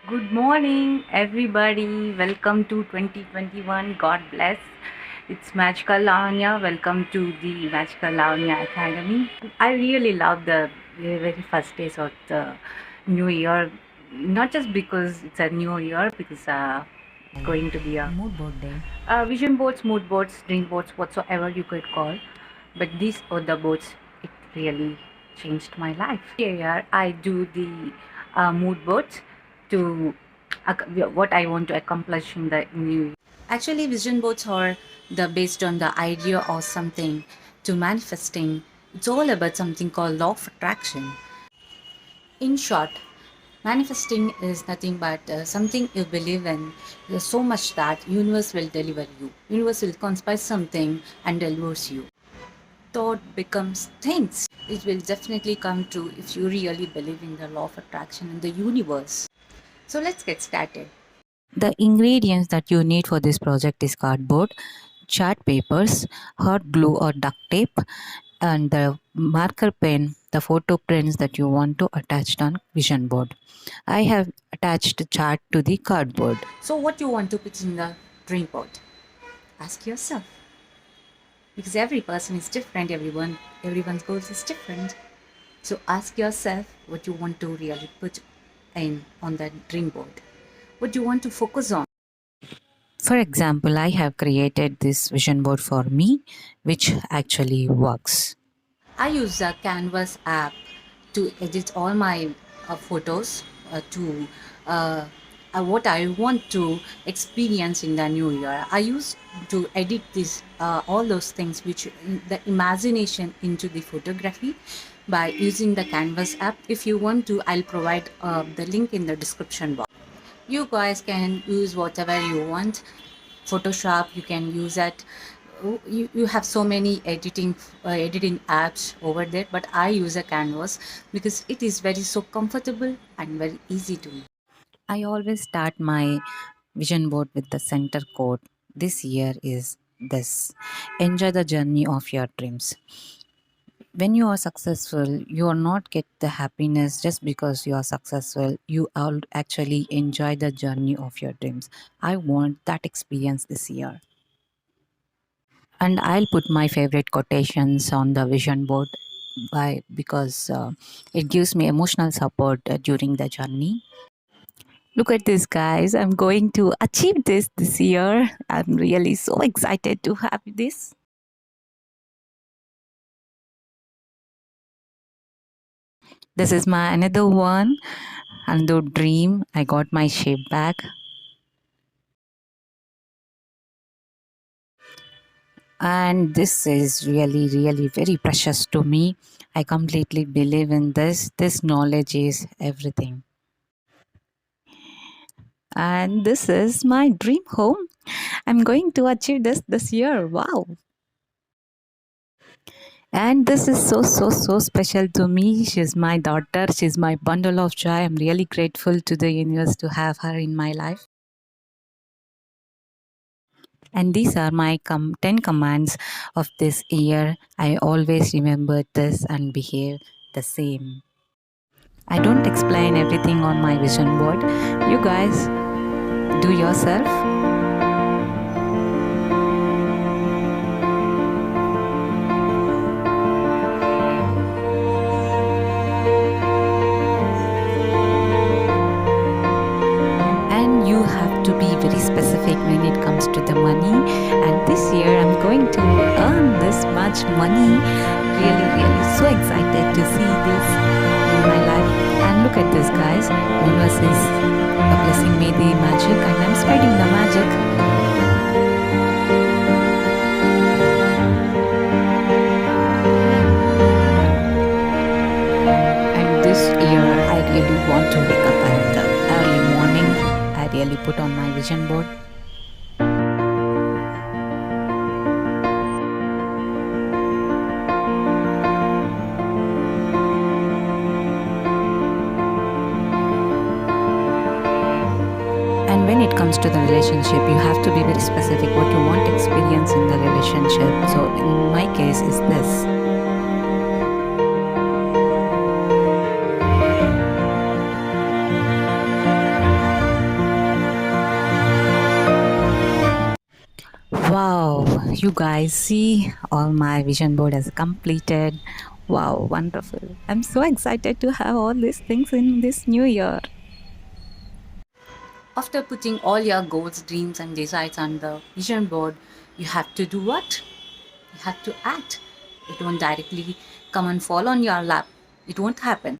Good morning, everybody. Welcome to 2021. God bless. It's Magical Lavanya. Welcome to the Magical Lavanya Academy. I really love the very first days of the new year, not just because it's a new year, because going to be a mood board day. vision boards, mood boards, dream boards, whatsoever you could call. But these are the boards. It really changed my life. Here I do the mood boards to what I want to accomplish in the new year. Actually, vision boards are the based on the idea or something to manifesting. It's all about something called law of attraction. In short, manifesting is nothing but something you believe in so much that universe will deliver you. Universe will conspire something and delivers you. Thought becomes things. It will definitely come true if you really believe in the law of attraction in the universe. So let's get started. The ingredients that you need for this project is cardboard, chart papers, hot glue or duct tape, and the marker pen, the photo prints that you want to attach on vision board. I have attached the chart to the cardboard. So what you want to put in the dream board? Ask yourself. Because every person is different, everyone's goals is different. So ask yourself what you want to really put in on that dream board. What do you want to focus on? For example, I have created this vision board for me, which actually works. I use the Canvas app to edit all my photos to what I want to experience in the new year. I use to edit this all those things which the imagination into the photography by using the Canvas app. If you want to, I'll provide the link in the description box. You guys can use whatever you want. Photoshop, you can use it. You have so many editing apps over there, but I use a Canvas because it is very so comfortable and very easy to use. I always start my vision board with the center quote. This year is this. Enjoy the journey of your dreams. When you are successful, you are not get the happiness just because you are successful. You all actually enjoy the journey of your dreams. I want that experience this year. And I'll put my favorite quotations on the vision board by because it gives me emotional support during the journey. Look at this, guys. I'm going to achieve this year. I'm really so excited to have this. This is my another one, another dream. I got my shape back. And this is really very precious to me. I completely believe in this knowledge is everything. And this is my dream home. I'm going to achieve this year. Wow. And this is so special to me. She's my daughter. She's my bundle of joy. I'm really grateful to the universe to have her in my life. And these are my 10 commands of this year. I always remember this and behave the same. I don't explain everything on my vision board. You guys do yourself. And you have to be very specific when it comes to the money. And this year I'm going to earn this much money. Really so excited to see this in my life. And look at this, guys. Universe is blessing me the magic and I'm spreading the magic. And this year I really want to wake up at the early morning. I really put on my vision board. And when it comes to the relationship, you have to be very specific what you want to experience in the relationship. So in my case is this. Wow, you guys see all my vision board is completed. Wow, wonderful. I'm so excited to have all these things in this new year. After putting all your goals, dreams, and desires on the vision board, you have to do what? You have to act. It won't directly come and fall on your lap. It won't happen.